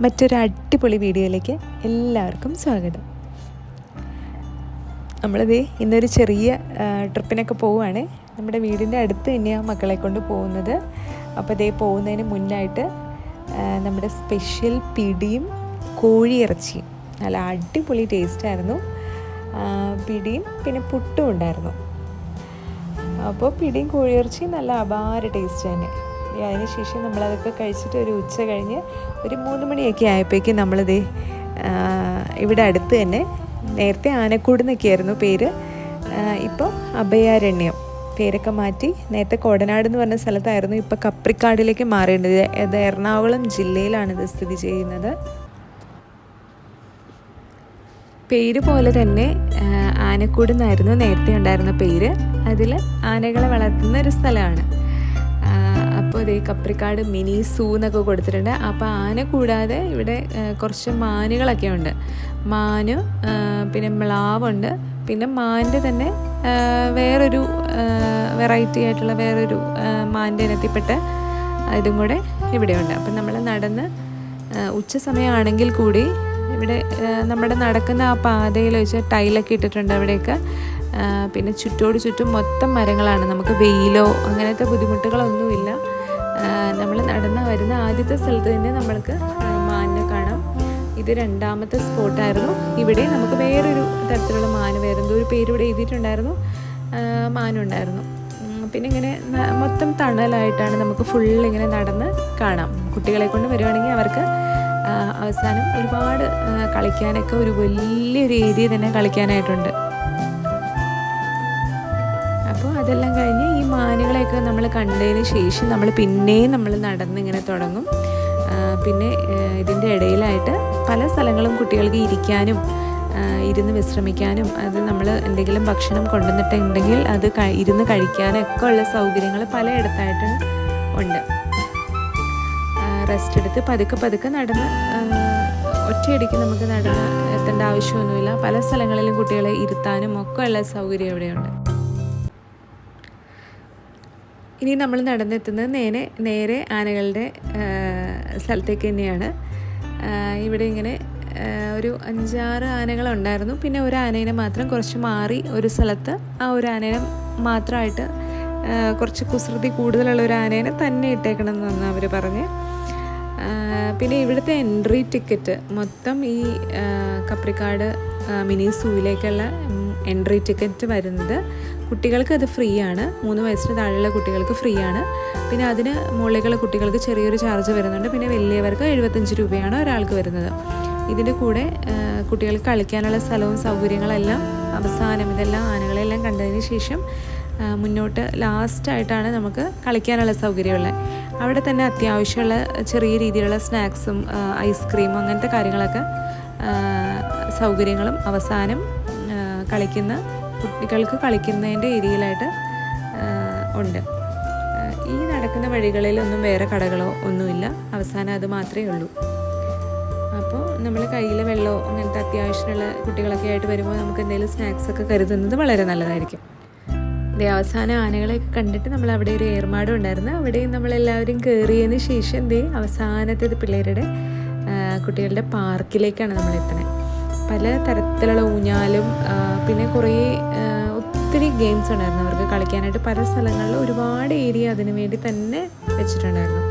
മറ്റൊരു അടിപൊളി വീഡിയോയിലേക്ക് എല്ലാവർക്കും സ്വാഗതം. നമ്മളിത് ഇന്നൊരു ചെറിയ ട്രിപ്പിനൊക്കെ പോവുകയാണ്. നമ്മുടെ വീടിൻ്റെ അടുത്ത് തന്നെയാണ് മക്കളെ കൊണ്ട് പോകുന്നത്. അപ്പോൾ ഇതേ പോകുന്നതിന് മുന്നായിട്ട് നമ്മുടെ സ്പെഷ്യൽ പിടിയും കോഴിയിറച്ചിയും നല്ല അടിപൊളി ടേസ്റ്റായിരുന്നു. പിടിയും പിന്നെ പുട്ടും ഉണ്ടായിരുന്നു. അപ്പോൾ പിടിയും കോഴിയിറച്ചിയും നല്ല അപാര ടേസ്റ്റ് തന്നെ. അതിന് ശേഷം നമ്മളതൊക്കെ കഴിച്ചിട്ട് ഒരു ഉച്ച കഴിഞ്ഞ് ഒരു 3 മണിയൊക്കെ ആയപ്പോഴേക്കും നമ്മളിത് ഇവിടെ അടുത്ത് തന്നെ, നേരത്തെ ആനക്കൂട് എന്നൊക്കെയായിരുന്നു പേര്, ഇപ്പോൾ അഭയാരണ്യം പേരൊക്കെ മാറ്റി. നേരത്തെ കോടനാട് എന്ന് പറഞ്ഞ സ്ഥലത്തായിരുന്നു, ഇപ്പോൾ കപ്രിക്കാടിലേക്ക് മാറേണ്ടത്. ഇത് എറണാകുളം ജില്ലയിലാണിത് സ്ഥിതി ചെയ്യുന്നത്. പേര് പോലെ തന്നെ ആനക്കൂട് എന്നായിരുന്നു നേരത്തെ ഉണ്ടായിരുന്ന പേര്. അതിൽ ആനകളെ വളർത്തുന്ന ഒരു സ്ഥലമാണ്. അപ്പോൾ ഇത് കപ്രിക്കാട് മിനി സൂ എന്നൊക്കെ കൊടുത്തിട്ടുണ്ട്. അപ്പോൾ ആന കൂടാതെ ഇവിടെ കുറച്ച് മാനുകളൊക്കെ ഉണ്ട്. മാന്, പിന്നെ മ്ലാവുണ്ട്, പിന്നെ മാൻ്റെ തന്നെ വേറൊരു വെറൈറ്റി ആയിട്ടുള്ള വേറൊരു മാൻ്റെ ഇനത്തിൽപ്പെട്ട ഇതും കൂടെ ഇവിടെയുണ്ട്. അപ്പം നമ്മൾ നടന്ന് ഉച്ച സമയമാണെങ്കിൽ കൂടി ഇവിടെ നമ്മുടെ നടക്കുന്ന ആ പാതയിൽ വെച്ച് ടൈലൊക്കെ ഇട്ടിട്ടുണ്ട് അവിടെയൊക്കെ. പിന്നെ ചുറ്റോട് ചുറ്റും മൊത്തം മരങ്ങളാണ്. നമുക്ക് വെയിലോ അങ്ങനത്തെ ബുദ്ധിമുട്ടുകളൊന്നുമില്ല. നമ്മൾ നടന്ന് വരുന്ന ആദ്യത്തെ സ്ഥലത്ത് തന്നെ നമ്മൾക്ക് മാനിനെ കാണാം. ഇത് 2ാമത്തെ സ്പോട്ടായിരുന്നു. ഇവിടെ നമുക്ക് വേറൊരു തരത്തിലുള്ള മാന്, വേറെന്തോ ഒരു പേര് ഇവിടെ എഴുതിയിട്ടുണ്ടായിരുന്നു, മാനുണ്ടായിരുന്നു. പിന്നെ ഇങ്ങനെ മൊത്തം തണലായിട്ടാണ് നമുക്ക് ഇങ്ങനെ നടന്ന് കാണാം. കുട്ടികളെ കൊണ്ട് വരുവാണെങ്കിൽ അവർക്ക് അവസാനം ഒരുപാട് കളിക്കാനൊക്കെ ഒരു വലിയൊരു ഏരിയ തന്നെ കളിക്കാനായിട്ടുണ്ട്. അപ്പോൾ അതെല്ലാം കഴിഞ്ഞ് ഈ മാനുകളെയൊക്കെ നമ്മൾ കണ്ടതിന് ശേഷം നമ്മൾ നടന്നിങ്ങനെ തുടങ്ങും. പിന്നെ ഇതിൻ്റെ ഇടയിലായിട്ട് പല സ്ഥലങ്ങളും കുട്ടികൾക്ക് ഇരിക്കാനും ഇരുന്ന് വിശ്രമിക്കാനും, അത് നമ്മൾ എന്തെങ്കിലും ഭക്ഷണം കൊണ്ടുവന്നിട്ടുണ്ടെങ്കിൽ അത് ഇരുന്ന് കഴിക്കാനൊക്കെ ഉള്ള സൗകര്യങ്ങൾ പലയിടത്തായിട്ട് ഉണ്ട്. റെസ്റ്റ് എടുത്ത് പതുക്കെ നടന്ന് ഒറ്റയടിക്ക് നമുക്ക് നടന്ന് എത്തേണ്ട ആവശ്യമൊന്നുമില്ല. പല സ്ഥലങ്ങളിലും കുട്ടികളെ ഇരുത്താനും ഒക്കെ ഉള്ള സൗകര്യം ഇവിടെയുണ്ട്. ഇനി നമ്മൾ നടന്നെത്തുന്നത് നേരെ ആനകളുടെ സ്ഥലത്തേക്ക് തന്നെയാണ്. ഇവിടെ ഇങ്ങനെ ഒരു 5-6 ആനകളുണ്ടായിരുന്നു. പിന്നെ ഒരു ആനേനെ മാത്രം കുറച്ച് മാറി ഒരു സ്ഥലത്ത് ആ ഒരു ആനേനെ മാത്രമായിട്ട് കുറച്ച് കുസൃതി കൂടുതലുള്ള ഒരു ആനേനെ തന്നെ ഇട്ടേക്കണം എന്നാണ് അവർ പറഞ്ഞ്. പിന്നെ ഇവിടുത്തെ എൻട്രി ടിക്കറ്റ് മൊത്തം ഈ കപ്രിക്കാട് മിനി സൂവിലേക്കുള്ള എൻട്രി ടിക്കറ്റ് വരുന്നത് കുട്ടികൾക്ക് അത് ഫ്രീ ആണ്. 3 വയസ്സിന് താഴെയുള്ള കുട്ടികൾക്ക് ഫ്രീ ആണ്. പിന്നെ അതിന് മുകളിലുള്ള കുട്ടികൾക്ക് ചെറിയൊരു ചാർജ് വരുന്നുണ്ട്. പിന്നെ വലിയവർക്ക് 75 രൂപയാണ് ഒരാൾക്ക് വരുന്നത്. ഇതിൻ്റെ കൂടെ കുട്ടികൾക്ക് കളിക്കാനുള്ള സ്ഥലവും സൗകര്യങ്ങളെല്ലാം അവസാനം ഇതെല്ലാം ആനകളെല്ലാം കണ്ടതിന് ശേഷം മുന്നോട്ട് ലാസ്റ്റായിട്ടാണ് നമുക്ക് കളിക്കാനുള്ള സൗകര്യമുള്ളത്. അവിടെ തന്നെ അത്യാവശ്യമുള്ള ചെറിയ രീതിയിലുള്ള സ്നാക്സും ഐസ്ക്രീമും അങ്ങനത്തെ കാര്യങ്ങളൊക്കെ സൗകര്യങ്ങളും അവസാനം കുട്ടികൾക്ക് കളിക്കുന്നതിൻ്റെ ഏരിയയിലായിട്ട് ഉണ്ട്. ഈ നടക്കുന്ന വഴികളിലൊന്നും വേറെ കടകളോ ഒന്നുമില്ല. അവസാനം അത് മാത്രമേ ഉള്ളൂ. അപ്പോൾ നമ്മൾ കയ്യിൽ വെള്ളമോ അങ്ങനത്തെ അത്യാവശ്യമുള്ള കുട്ടികളൊക്കെ ആയിട്ട് വരുമ്പോൾ നമുക്ക് എന്തെങ്കിലും സ്നാക്സൊക്കെ കരുതുന്നത് വളരെ നല്ലതായിരിക്കും. അവസാനം ആനകളെ കണ്ടിട്ട് നമ്മൾ അവിടെ ഒരു ഏർമാടം ഉണ്ടായിരുന്നു. അവിടെയും നമ്മളെല്ലാവരും കയറിയതിന് ശേഷം അവസാനത്തേത് പിള്ളേരുടെ കുട്ടികളുടെ പാർക്കിലേക്കാണ് നമ്മൾ എത്തുന്നത്. പല തരത്തിലുള്ള ഊഞ്ഞാലും പിന്നെ ഒത്തിരി ഗെയിംസ് ഉണ്ടായിരുന്നു അവർക്ക് കളിക്കാനായിട്ട്. പല സ്ഥലങ്ങളിലും ഒരുപാട് ഏരിയ അതിനു വേണ്ടി തന്നെ വെച്ചിട്ടുണ്ടായിരുന്നു.